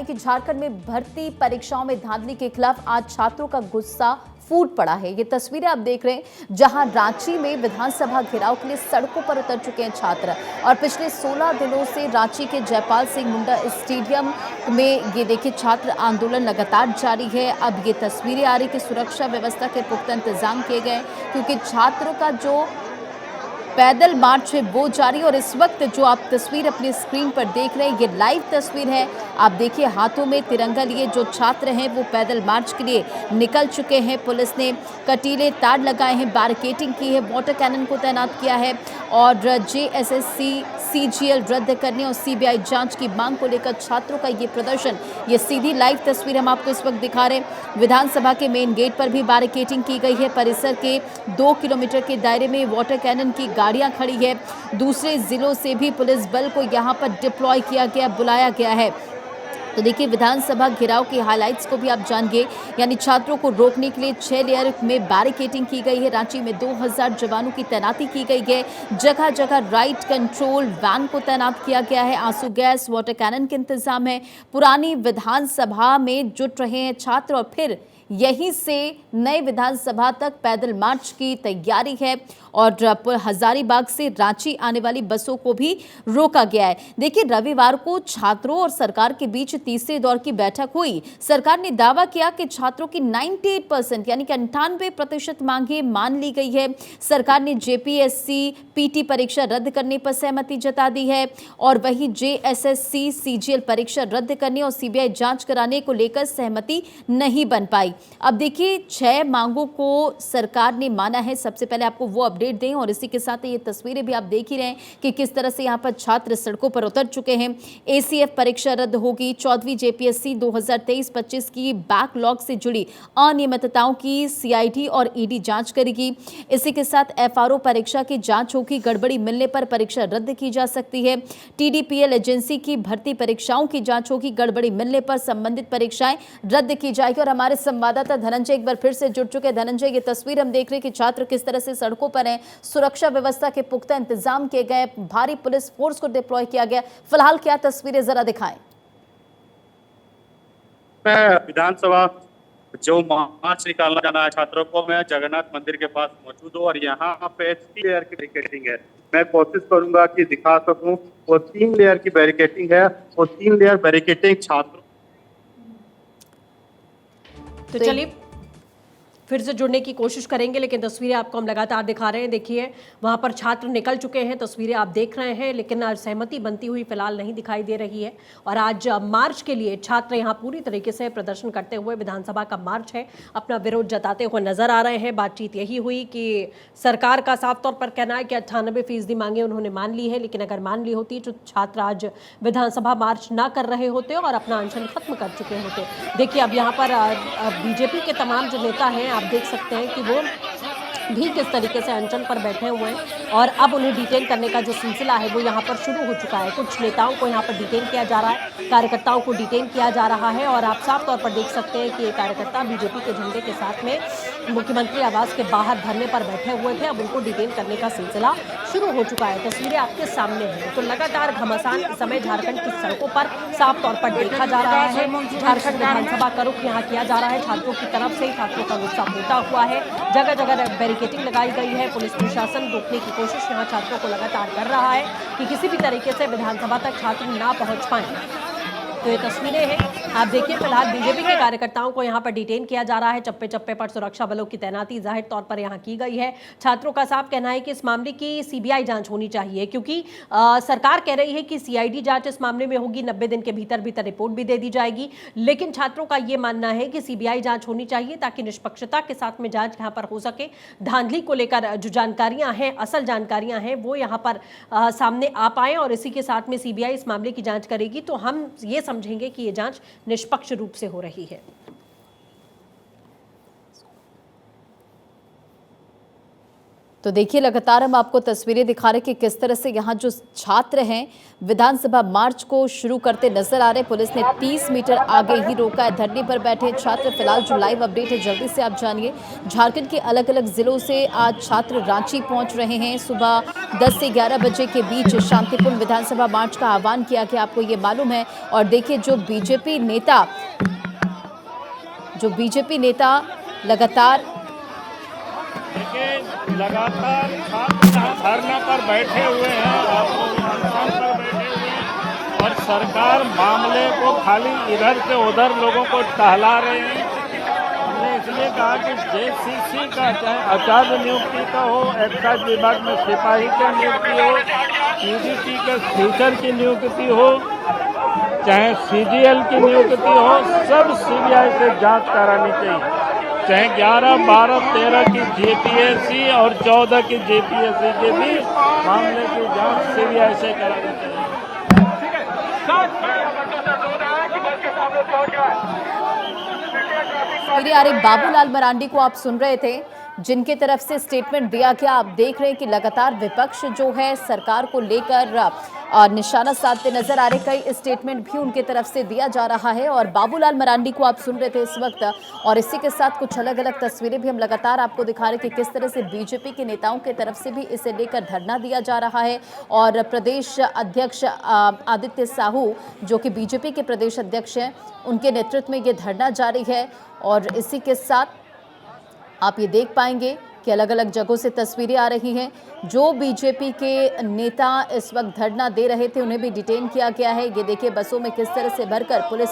कि झारखंड में भर्ती परीक्षाओं में धांधली के खिलाफ आज छात्रों का गुस्सा फूट पड़ा है। ये तस्वीरें आप देख रहे हैं जहां रांची में विधानसभा घेराव के लिए सड़कों पर उतर चुके हैं छात्र और पिछले 16 दिनों से रांची के जयपाल सिंह मुंडा स्टेडियम में ये देखिए छात्र आंदोलन लगातार जारी है। अब ये तस्वीरें आ रही कि सुरक्षा व्यवस्था के पुख्ता इंतजाम किए गए क्योंकि छात्रों का जो पैदल मार्च है वो जारी। और इस वक्त जो आप तस्वीर अपनी स्क्रीन पर देख रहे हैं ये लाइव तस्वीर है। आप देखिए हाथों में तिरंगा लिए जो छात्र हैं वो पैदल मार्च के लिए निकल चुके हैं। पुलिस ने कटीले तार लगाए हैं, बैरिकेडिंग की है, वाटर कैनन को तैनात किया है और जेएसएससी सीजीएल रद्द करने और सीबीआई जांच की मांग को लेकर छात्रों का ये प्रदर्शन, ये सीधी लाइव तस्वीर हम आपको इस वक्त दिखा रहे हैं। विधानसभा के मेन गेट पर भी बैरिकेडिंग की गई है। परिसर के 2 किलोमीटर के दायरे में वाटर कैनन की गाड़ियां खड़ी है। दूसरे जिलों से भी पुलिस बल को यहां पर डिप्लॉय किया गया, बुलाया गया है। तो देखिए विधानसभा घेराव की हाइलाइट्स को भी आप जानिए, यानी छात्रों को रोकने के लिए 6 लेयर में बैरिकेडिंग की गई है। रांची में 2000 जवानों की तैनाती की गई है। जगह जगह राइट कंट्रोल वैन को तैनात किया गया है। आंसू गैस, वाटर कैनन के इंतजाम है। पुरानी विधानसभा में जुट रहे हैं छात्र और फिर यहीं से नए विधानसभा तक पैदल मार्च की तैयारी है और हजारीबाग से रांची आने वाली बसों को भी रोका गया है। देखिए रविवार को छात्रों और सरकार के बीच तीसरे दौर की बैठक हुई। सरकार ने दावा किया कि छात्रों की 98% यानी कि 98% मांगे मान ली गई है। सरकार ने जेपीएससी पीटी परीक्षा रद्द करने पर सहमति जता दी है और वही जेएसएससी सीजीएल परीक्षा रद्द करने और सीबीआई जांच कराने को लेकर सहमति नहीं बन पाई। अब देखिए 6 मांगों को सरकार ने माना है। सबसे पहले आपको वो अपडेट दें और इसी के साथ ये तस्वीरें भी आप देख ही रहे हैं कि किस तरह से यहाँ पर छात्र सड़कों पर उतर चुके हैं। एसीएफ परीक्षा रद्द होगी। 14वीं जेपीएससी 2023-25 की बैकलॉग से जुड़ी अनियमितताओं की सीआईडी और ईडी जांच करेगी। इसी के साथ एफआरओ परीक्षा की जांच होगी। गड़बड़ी मिलने पर परीक्षा रद्द की जा सकती है। टीडीपीएल एजेंसी की भर्ती परीक्षाओं की जांच होगी। गड़बड़ी मिलने पर संबंधित परीक्षाएं रद्द की जाएगी। और हमारे संवाददाता धनंजय एक बार फिर से जुड़ चुके हैं। धनंजय, ये तस्वीर हम देख रहे हैं कि छात्र किस तरह से सड़कों पर हैं। सुरक्षा व्यवस्था के पुख्ता इंतजाम किए गए, भारी पुलिस फोर्स को डिप्लॉय किया गया। फिलहाल क्या तस्वीरें जरा दिखाएं। विधानसभा जो मार्च निकालना जाना है छात्रों को, मैं जगन्नाथ मंदिर के पास मौजूद हूँ और यहाँ पे 3 लेयर की बैरिकेडिंग है। मैं कोशिश करूंगा कि दिखा सकूं। वो 3 लेयर की बैरिकेडिंग है। वो 3 लेयर बैरिकेडिंग छात्रों। तो चलिए फिर से जुड़ने की कोशिश करेंगे, लेकिन तस्वीरें आपको हम लगातार दिखा रहे हैं। देखिए वहां पर छात्र निकल चुके हैं, तस्वीरें आप देख रहे हैं, लेकिन आज सहमति बनती हुई फिलहाल नहीं दिखाई दे रही है। और आज मार्च के लिए छात्र यहां पूरी तरीके से प्रदर्शन करते हुए, विधानसभा का मार्च है, अपना विरोध जताते हुए नजर आ रहे हैं। बातचीत यही हुई कि सरकार का साफ तौर पर कहना है कि 98% मांगे उन्होंने मान ली है, लेकिन अगर मान ली होती तो छात्र आज विधानसभा मार्च ना कर रहे होते और अपना अनशन खत्म कर चुके होते। देखिए अब यहाँ पर बीजेपी के तमाम जो नेता हैं, आप देख सकते हैं कि वो भी किस तरीके से अनशन पर बैठे हुए हैं और अब उन्हें डिटेन करने का जो सिलसिला है वो यहाँ पर शुरू हो चुका है। कुछ नेताओं को यहाँ पर डिटेन किया जा रहा है, कार्यकर्ताओं को डिटेन किया जा रहा है और आप साफ तौर पर देख सकते हैं कि ये कार्यकर्ता बीजेपी के झंडे के साथ में मुख्यमंत्री आवास के बाहर धरने पर बैठे हुए थे। अब उनको डिटेन करने का सिलसिला शुरू हो चुका है। तस्वीरें आपके सामने हैं। तो लगातार घमासान इस समय झारखंड की सड़कों पर साफ तौर पर देखा जा रहा है। झारखंड विधानसभा का रुख यहाँ किया जा रहा है। छात्रों की तरफ से छात्रों का गुस्सा होता हुआ है। जगह जगह बैरिकेडिंग लगाई गई है। पुलिस प्रशासन रोकने की कोशिश यहाँ छात्रों को लगातार कर रहा है कि किसी भी तरीके से विधानसभा तक छात्र ना पहुँच पाए। तो ये तस्वीरें हैं, आप देखिए फिलहाल बीजेपी के कार्यकर्ताओं को यहाँ पर डिटेन किया जा रहा है। चप्पे चप्पे पर सुरक्षा बलों की तैनाती जाहिर तौर पर यहाँ की गई है। छात्रों का साफ कहना है कि इस मामले की सीबीआई जांच होनी चाहिए, क्योंकि सरकार कह रही है कि सीआईडी जांच इस मामले में होगी, 90 दिन के भीतर भीतर रिपोर्ट भी दे दी जाएगी। लेकिन छात्रों का ये मानना है कि सीबीआई जांच होनी चाहिए ताकि निष्पक्षता के साथ में जांच यहाँ पर हो सके। धांधली को लेकर जो जानकारियां हैं, असल जानकारियां हैं, वो यहाँ पर सामने आ पाए और इसी के साथ में सीबीआई इस मामले की जांच करेगी तो हम ये समझेंगे कि ये जांच निष्पक्ष रूप से हो रही है। तो देखिए लगातार हम आपको तस्वीरें दिखा रहे कि किस तरह से यहाँ जो छात्र हैं विधानसभा मार्च को शुरू करते नजर आ रहे। पुलिस ने 30 मीटर आगे ही रोका है। धरने पर बैठे छात्र। फिलहाल जो लाइव अपडेट है जल्दी से आप जानिए। झारखंड के अलग अलग जिलों से आज छात्र रांची पहुंच रहे हैं। सुबह 10 से 11 बजे के बीच शांतिपूर्ण विधानसभा मार्च का आह्वान किया गया, आपको ये मालूम है। और देखिए जो बीजेपी नेता लगातार छात्र धरना पर बैठे हुए हैं, अनशन पर बैठे हुए हैं और सरकार मामले को खाली इधर से उधर लोगों को टहला रहे हैं। हमने इसलिए कहा कि जेसीसी का चाहे आचार्य नियुक्ति का हो, एक्साइज विभाग में सिपाही की नियुक्ति हो, पीडीटी के टीचर की नियुक्ति हो, चाहे सीजीएल की नियुक्ति हो, सब सीबीआई से जांच करानी चाहिए। चाहे 11, 12, 13 की जेपीएससी और 14 की जेपीएससी के भी मामले की जांच सीबीआई से करानी चाहिए। मेरे यार बाबूलाल मरांडी को आप सुन रहे थे, जिनके तरफ से स्टेटमेंट दिया गया। आप देख रहे हैं कि लगातार विपक्ष जो है सरकार को लेकर निशाना साधते नजर आ रहे। कई स्टेटमेंट भी उनके तरफ से दिया जा रहा है और बाबूलाल मरांडी को आप सुन रहे थे इस वक्त। और इसी के साथ कुछ अलग अलग तस्वीरें भी हम लगातार आपको दिखा रहे कि किस तरह से बीजेपी के नेताओं के तरफ से भी इसे लेकर धरना दिया जा रहा है। और प्रदेश अध्यक्ष आदित्य साहू जो कि बीजेपी के प्रदेश अध्यक्ष हैं, उनके नेतृत्व में ये धरना जारी है। और इसी के साथ आप ये देख पाएंगे कि अलग अलग जगहों से तस्वीरें आ रही हैं। जो बीजेपी के नेता इस वक्त धरना दे रहे थे उन्हें भी डिटेन किया गया है। ये देखिए बसों में किस तरह से भरकर पुलिस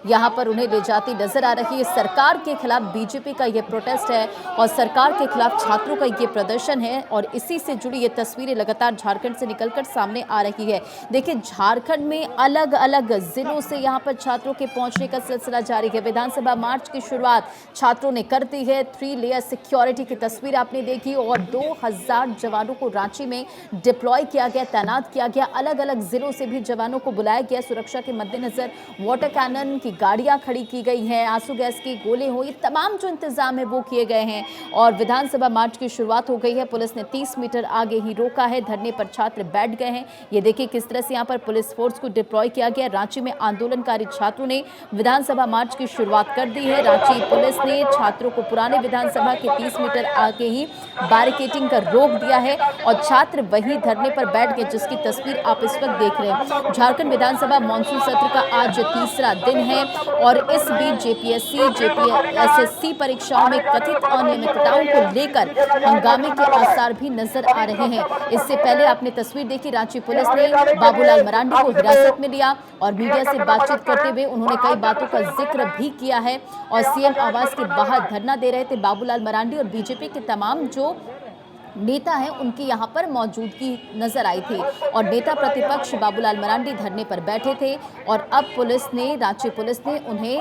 यहां पर उन्हें ले जाती नजर आ रही है। सरकार के खिलाफ बीजेपी का ये प्रोटेस्ट है और सरकार के खिलाफ छात्रों का ये प्रदर्शन है। और इसी से जुड़ी ये तस्वीरें लगातार झारखंड से निकलकर सामने आ रही है। देखिए झारखंड में अलग अलग जिलों से यहाँ पर छात्रों के पहुंचने का सिलसिला जारी है। विधानसभा मार्च की शुरुआत छात्रों ने कर दी है। 3 लेयर सिक्योरिटी की तस्वीर आपने देखी और 2000 जवानों को रांची में डिप्लॉय किया गया, तैनात किया गया। अलग अलग जिलों से भी जवानों को बुलाया गया। सुरक्षा के मद्देनजर वाटर कैनन की गाड़ियां खड़ी की गई हैं, आंसू गैस के गोले हो, ये तमाम जो इंतजाम है वो किए गए हैं। और विधानसभा मार्च की शुरुआत हो गई है। पुलिस ने 30 मीटर आगे ही रोका है। धरने पर छात्र बैठ गए हैं। ये देखिए किस तरह से यहाँ पर पुलिस फोर्स को डिप्लॉय किया गया। रांची में आंदोलनकारी छात्रों ने विधानसभा मार्च की शुरुआत कर दी है। रांची पुलिस ने छात्रों को पुराने विधानसभा के 30 मीटर आगे ही बैरिकेडिंग कर रोक दिया है और छात्र वहीं धरने पर बैठ गए, जिसकी तस्वीर आप इस वक्त देख रहे हैं। झारखंड विधानसभा मानसून सत्र का आज तीसरा दिन है और इस बीच जेपीएससी जेपीएसएससी परीक्षाओं में कथित अनियमितताओं को लेकर हंगामे के आसार भी नजर आ रहे हैं। इससे पहले आपने तस्वीर देखी, रांची पुलिस ने बाबूलाल मरांडी को हिरासत में लिया और मीडिया से बातचीत करते हुए उन्होंने कई बातों का जिक्र भी किया है। और सीएम आवास के बाहर धरना दे रहे थे बाबूलाल मरांडी और बीजेपी के तमाम जो नेता हैं उनकी यहां पर मौजूदगी नजर आई थी। और नेता प्रतिपक्ष बाबूलाल मरांडी धरने पर बैठे थे और अब रांची पुलिस ने उन्हें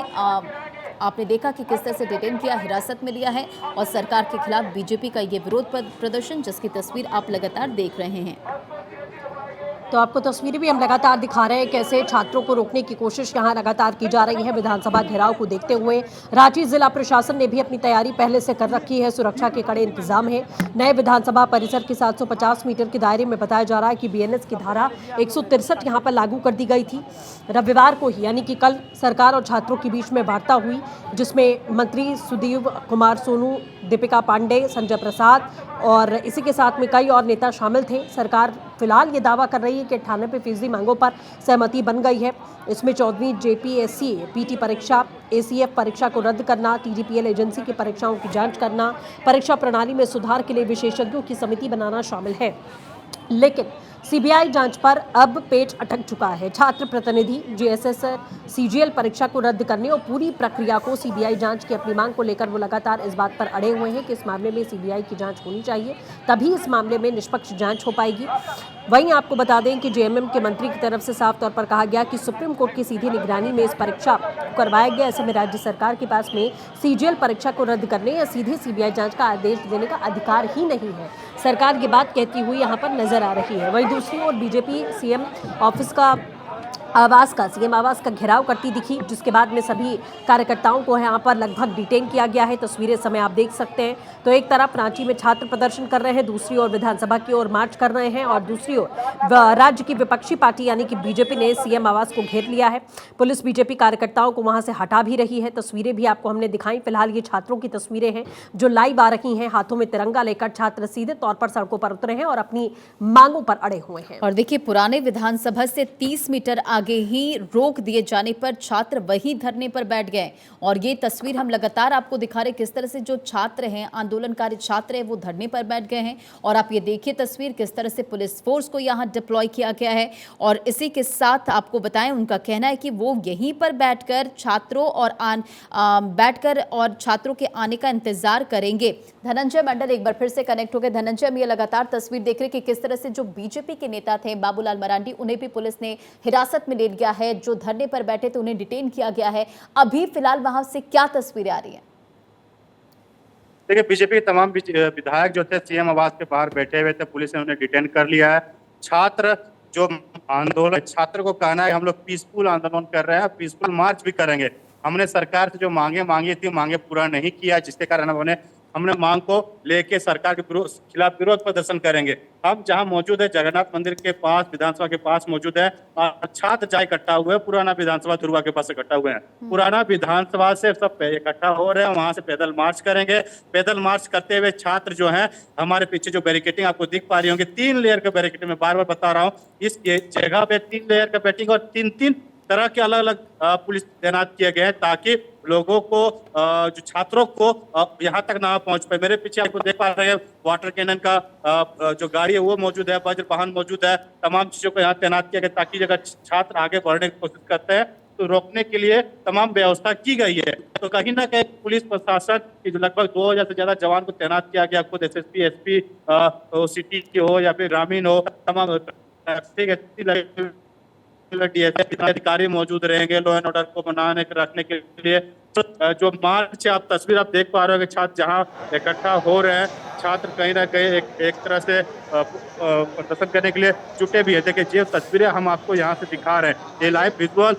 आपने देखा कि किस तरह से डिटेन किया, हिरासत में लिया है। और सरकार के खिलाफ बीजेपी का ये विरोध प्रदर्शन, जिसकी तस्वीर आप लगातार देख रहे हैं। तो आपको तस्वीरें भी हम लगातार दिखा रहे हैं कैसे छात्रों को रोकने की कोशिश यहां लगातार की जा रही है। विधानसभा घेराव को देखते हुए रांची जिला प्रशासन ने भी अपनी तैयारी पहले से कर रखी है। सुरक्षा के कड़े इंतजाम है। नए विधानसभा परिसर के 750 मीटर के दायरे में बताया जा रहा है कि बीएनएस की धारा 163 यहां पर लागू कर दी गई थी। रविवार को ही यानी कि कल सरकार और छात्रों के बीच में वार्ता हुई, जिसमें मंत्री सुधीर कुमार सोनू, दीपिका पांडे, संजय प्रसाद और इसी के साथ में कई और नेता शामिल थे। सरकार फिलहाल ये दावा कर रही है कि 98% मांगों पर सहमति बन गई है। इसमें 14वीं जेपीएससी पीटी परीक्षा, एसीएफ परीक्षा को रद्द करना, टीडीपीएल एजेंसी की परीक्षाओं की जांच करना, परीक्षा प्रणाली में सुधार के लिए विशेषज्ञों की समिति बनाना शामिल है। लेकिन सीबीआई जांच पर अब पेच अटक चुका है। छात्र प्रतिनिधि जेएसएस सीजीएल परीक्षा को रद्द करने और पूरी प्रक्रिया को सीबीआई जांच की अपनी मांग को लेकर वो लगातार इस बात पर अड़े हुए हैं कि इस मामले में सीबीआई की जांच होनी चाहिए, तभी इस मामले में निष्पक्ष जांच हो पाएगी। वहीं आपको बता दें कि जेएमएम के मंत्री की तरफ से साफ तौर पर कहा गया कि सुप्रीम कोर्ट की सीधी निगरानी में इस परीक्षा करवाया गया। ऐसे में राज्य सरकार के पास में सीजीएल परीक्षा को रद्द करने या सीधे सीबीआई जांच का आदेश देने का अधिकार ही नहीं है। सरकार ये बात कहती हुई यहाँ पर नजर आ रही है। वहीं दूसरी ओर बीजेपी सीएम ऑफिस का आवास का सीएम आवास का घेराव करती दिखी, जिसके बाद में सभी कार्यकर्ताओं को यहाँ पर लगभग डिटेन किया गया है। तस्वीरें समय आप देख सकते हैं। तो एक तरफ रांची में छात्र प्रदर्शन कर रहे हैं, दूसरी ओर विधानसभा की ओर मार्च कर रहे हैं और दूसरी ओर राज्य की विपक्षी पार्टी यानी कि बीजेपी ने सीएम आवास को घेर लिया है। पुलिस बीजेपी कार्यकर्ताओं को वहां से हटा भी रही है। तस्वीरें भी आपको हमने दिखाई। फिलहाल ये छात्रों की तस्वीरें हैं जो लाइव आ रही हैं। हाथों में तिरंगा लेकर छात्र सीधे तौर पर सड़कों पर उतरे हैं और अपनी मांगों पर अड़े हुए हैं। और देखिए, पुराने विधानसभा से 30 मीटर आगे ही रोक दिए जाने पर छात्र वहीं धरने पर बैठ गए। और ये तस्वीर हम लगातार आपको दिखा रहे किस तरह से जो छात्र हैं, आंदोलनकारी छात्र हैं, वो धरने पर बैठ गए हैं। और आप ये देखिए तस्वीर किस तरह से पुलिस फोर्स को यहाँ डिप्लॉय किया गया है। और इसी के साथ आपको बताएं, उनका कहना है कि वो यहीं पर बैठकर छात्रों और छात्रों के आने का इंतजार करेंगे। धनंजय मंडल एक बार फिर से कनेक्ट हो गए। धनंजय, हम ये लगातार तस्वीर देख रहे कि किस तरह से जो बीजेपी के नेता थे बाबूलाल मरांडी, उन्हें भी पुलिस ने हिरासत में ले लिया है। जो धरने पर बैठे थे उन्हें डिटेन किया गया है। अभी फिलहाल वहां से क्या तस्वीरें आ रही हैं? देखिए, बीजेपी के तमाम विधायक जो थे सीएम आवास के बाहर बैठे हुए थे, पुलिस ने उन्हें डिटेन कर लिया है। छात्र जो आंदोलन, छात्र को कहना है हम लोग पीसफुल आंदोलन कर रहे हैं, पीसफुल मार्च भी करेंगे। हमने सरकार से जो मांगी थी, मांगे पूरा नहीं किया, जिसके कारण हमने मांग को लेके सरकार के खिलाफ विरोध प्रदर्शन करेंगे। हम जहां मौजूद है जगन्नाथ मंदिर के पास, विधानसभा के पास मौजूद है। छात्र जहाँ इकट्ठा हुए हैं, पुराना विधानसभा धुरवा के पास इकट्ठा हुए हैं। पुराना विधानसभा से सब इकट्ठा हो रहे हैं, वहां से पैदल मार्च करेंगे। पैदल मार्च करते हुए छात्र जो हैं, हमारे पीछे जो बैरिकेटिंग आपको दिख पा रही होंगी, 3 लेयर का बैरिकेटिंग, मैं बार बार बता रहा हूँ, इस जगह पे 3 लेयर का बैरिकेटिंग और 3 तरह के अलग अलग पुलिस तैनात किए गए हैं, ताकि लोगों को, जो छात्रों को यहाँ तक ना पहुंच पाए। मेरे पीछे आपको देख पा रहे हैं वाटर कैनन का जो गाड़ी है वो मौजूद है, वज्र वाहन मौजूद है। तमाम चीजों को यहाँ तैनात किया गया ताकि अगर छात्र आगे बढ़ने की कोशिश करते हैं तो रोकने के लिए तमाम व्यवस्था की गई है। तो कहीं ना कहीं पुलिस प्रशासन की जो लगभग 2000 से ज्यादा जवान को तैनात किया गया, खुद SSP, SP, सिटी के हो या फिर ग्रामीण हो, तमाम अधिकारी मौजूद रहेंगे लॉ एंड ऑर्डर को बनाने रखने के लिए। तो जो मार्च आप तस्वीर आप देख पा रहे हो कि छात्र जहां इकट्ठा हो रहे हैं, छात्र कहीं ना कहीं एक तरह से प्रदर्शन करने के लिए जुटे भी है। देखिए, ये तस्वीरें हम आपको यहाँ से दिखा रहे हैं, ये लाइव विजुअल,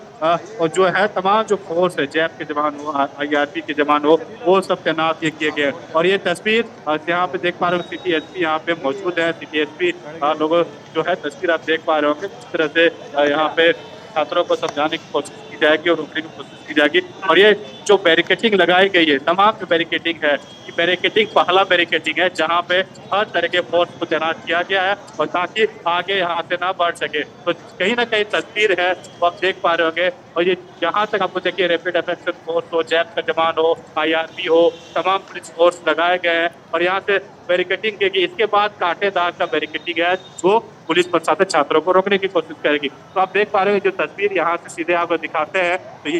और जो है तमाम जो फोर्स है, जैप के जवान हो, IRP के जवान हो, वो सब तैनात ये किए गए। और ये तस्वीर यहाँ पे देख पा रहे हो, सिटी SP यहाँ पे मौजूद है। सिटी SP लोगों जो है तस्वीर आप देख पा रहे होंगे, किस तरह से यहाँ पे छात्रों को समझाने की कोशिश की जाएगी और रोकने की कोशिश की जाएगी। और ये जो बैरिकेटिंग लगाई गई है, तमाम जो बैरिकेटिंग है, ये बैरिकेटिंग पहला बैरिकेटिंग है जहां पे हर तरह के फोर्स को तैनात किया गया है और ताकि आगे यहाँ से ना बढ़ सके। तो कहीं ना कहीं तस्वीर है वो आप देख पा रहे होंगे। और ये जहाँ तक आपको देखिए, रैपिड एक्शन फोर्स हो, जैप का जवान हो, IRP हो, तमाम पुलिस फोर्स लगाए गए हैं। और यहाँ से बैरिकेटिंग की, इसके बाद कांटेदार का बैरिकेटिंग है जो पुलिस प्रशासन छात्रों को रोकने की कोशिश करेगी। तो आप देख पा रहे हो जो तस्वीर यहाँ से सीधे आपको दिखाते हैं, तो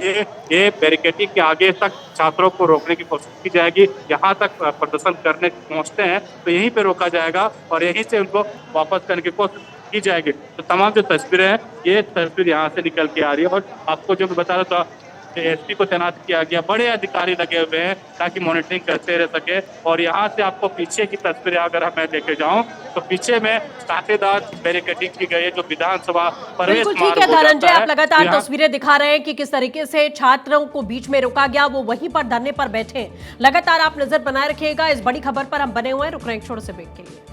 ये बैरिकेटिंग के आगे तक छात्रों को रोकने की कोशिश की जाएगी। यहाँ तक प्रदर्शन करने पहुँचते हैं तो यहीं पे रोका जाएगा और यहीं से उनको वापस करने की कोशिश की जाएगी। तो तमाम जो तस्वीरें हैं, ये तस्वीर यहाँ से निकल के आ रही है। और आपको जो मैं बता रहा था, SP को तैनात किया गया, बड़े अधिकारी लगे हुए हैं ताकि मॉनिटरिंग करते रह सके। और यहाँ से आपको पीछे की तस्वीरें अगर मैं लेके जाऊं तो पीछे में कांटेदार बैरिकेडिंग की गई है जो विधानसभा प्रवेश बिल्कुल ठीक है धनंजय, आप लगातार तस्वीरें दिखा रहे हैं कि किस तरीके से छात्रों को बीच में रोका गया, वो वहीं पर धरने पर बैठे। लगातार आप नजर बनाए रखिएगा, इस बड़ी खबर पर हम बने हुए हैं। रुक रहे हैं एक छोटे से ब्रेक के लिए।